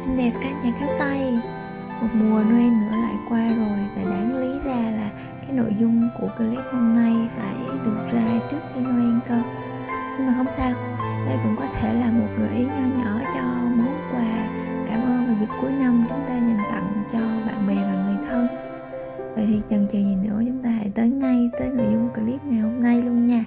Xinh đẹp các nhà khéo tay. Một mùa Noel nữa lại qua rồi, và đáng lý ra là cái nội dung của clip hôm nay phải được ra trước khi Noel cơ. Nhưng mà không sao, đây cũng có thể là một gợi ý nho nhỏ cho món quà cảm ơn vào dịp cuối năm chúng ta dành tặng cho bạn bè và người thân. Vậy thì chần chừ gì nữa, chúng ta hãy tới ngay tới nội dung clip ngày hôm nay luôn nha.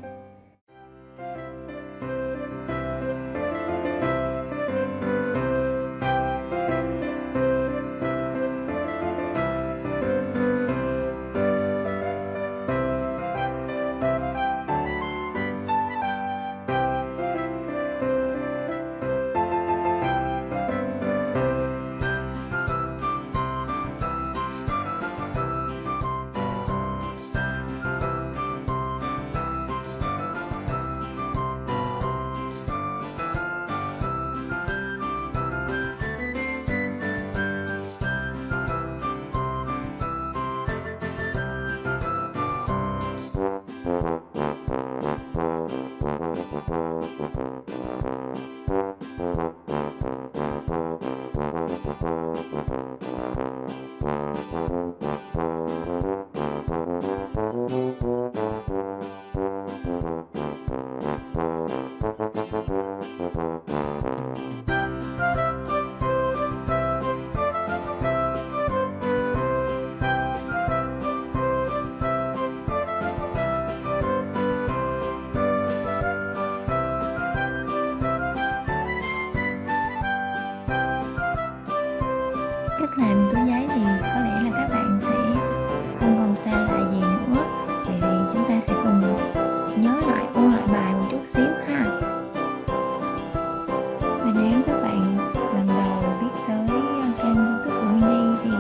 Cách làm túi giấy thì có lẽ là các bạn sẽ không còn xa lạ gì nữa. Vậy thì chúng ta sẽ cùng nhớ lại, ôn lại bài một chút xíu ha. Và nếu các bạn lần đầu biết tới kênh YouTube của Mini thì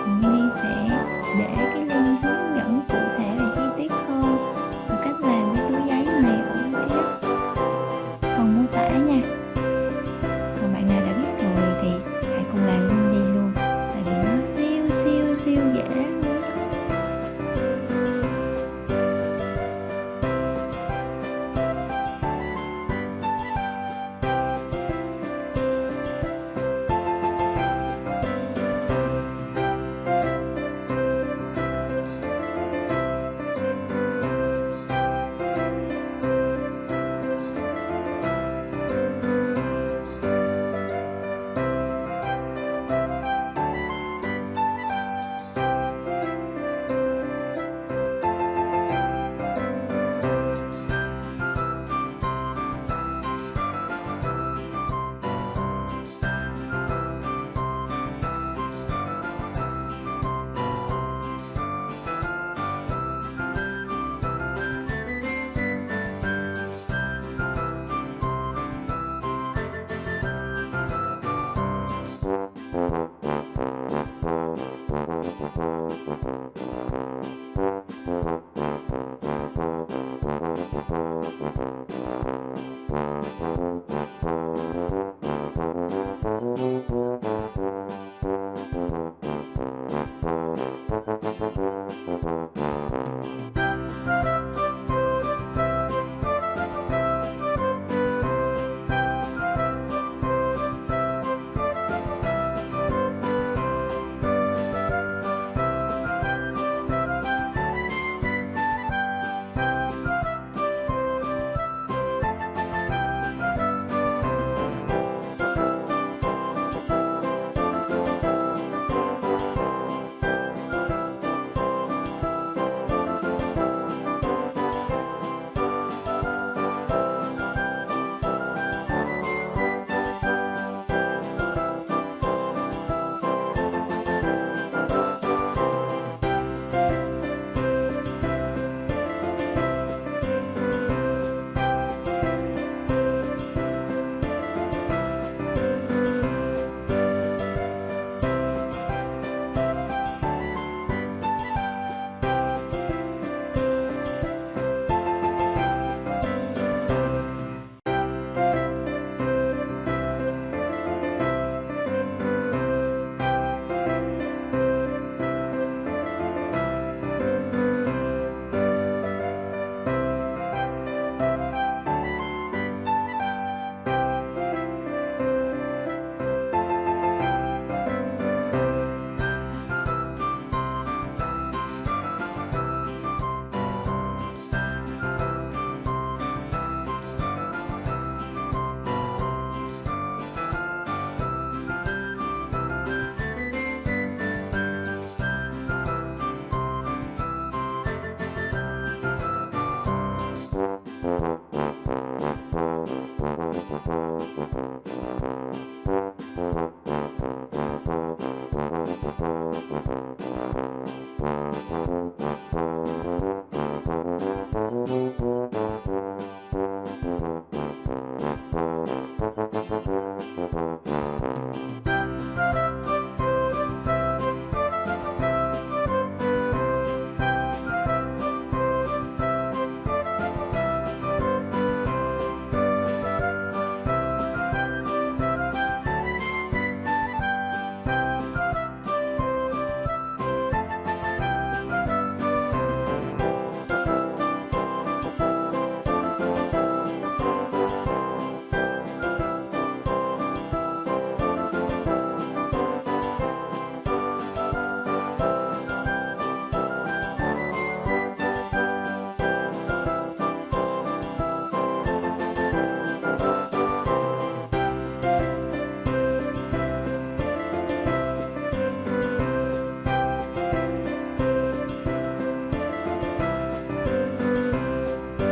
Mini sẽ để cái link hướng dẫn cụ thể và chi tiết hơn về cách làm cái túi giấy này ở phía phần mô tả nha. Còn bạn nào đã biết rồi thì hãy cùng làm luôn đi luôn, tại vì nó siêu dễ luôn á.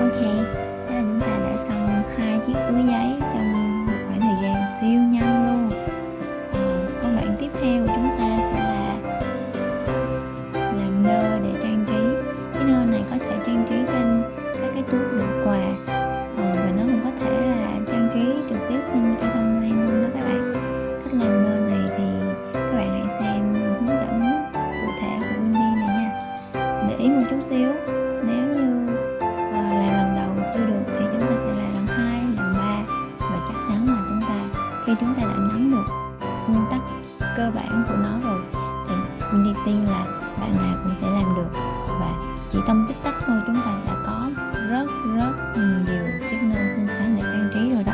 Ok, thế là chúng ta đã xong 2 chiếc túi giấy trong một khoảng thời gian siêu nhanh luôn. Công đoạn tiếp theo của chúng ta sẽ là làm nơ để trang trí. Cái nơ này có thể trang trí trên các cái túi đựng quà, và nó cũng có thể là trang trí trực tiếp lên cây thông lan luôn đó các bạn. Cách làm nơ này thì các bạn hãy xem hướng dẫn cụ thể của Wendy này nha. Để ý một chút xíu, nếu như làm lần đầu chưa được thì chúng ta sẽ làm lần 2, lần 3, và chắc chắn là khi chúng ta đã nắm được nguyên tắc cơ bản của nó rồi thì Wendy tin là bạn nào cũng sẽ làm được, và chỉ trong tích tắc thôi chúng ta đã có rất nhiều chiếc nơ xinh xắn để trang trí rồi đó.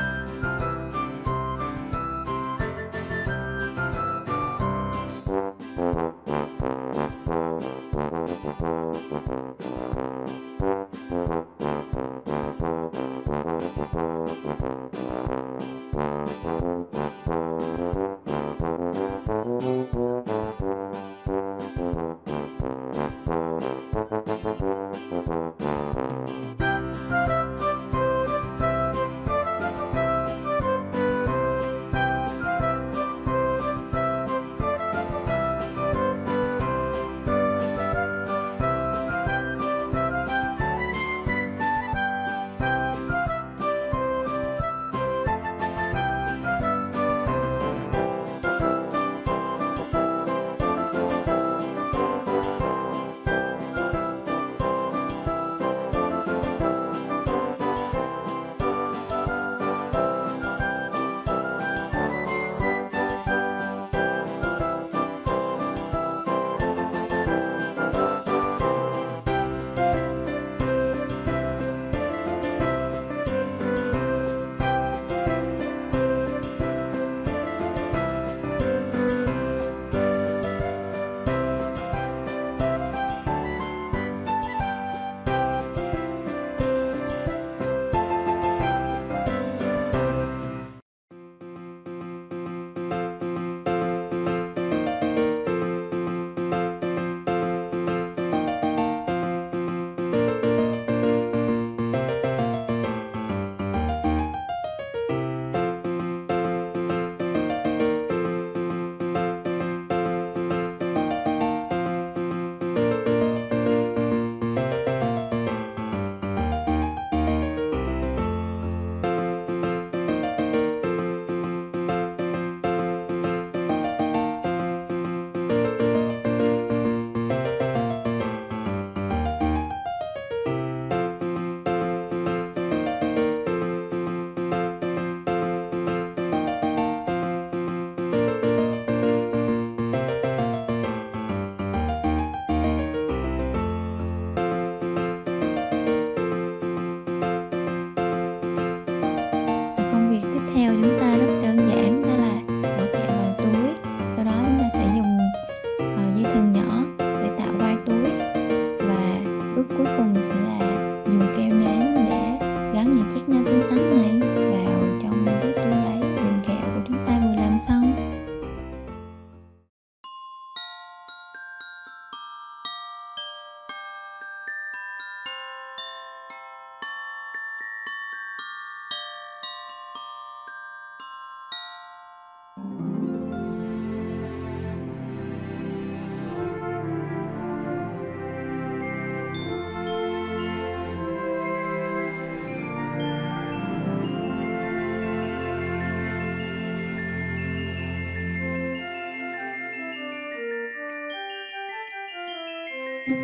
Hy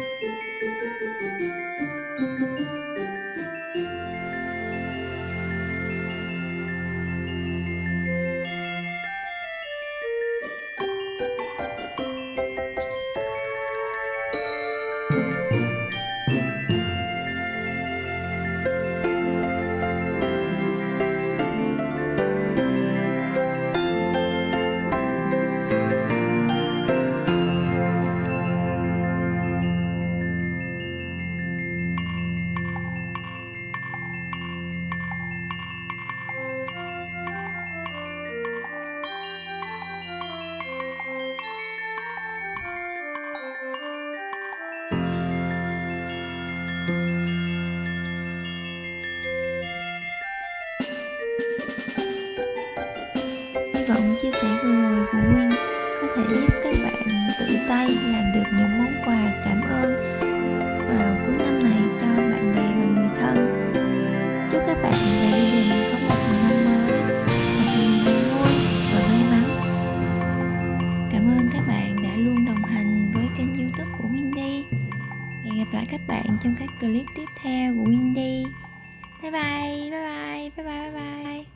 vọng chia sẻ vừa rồi của Nguyễn có thể giúp các bạn tự tay làm được những món quà cảm ơn vào cuối năm này cho bạn bè và người thân. Chúc các bạn và gia đình có một năm mới thật nhiều niềm vui và may mắn. Cảm ơn các bạn đã luôn đồng hành với kênh YouTube của Wendy. Hẹn gặp lại các bạn trong các clip tiếp theo của Wendy. Bye bye, bye bye, bye bye, bye bye.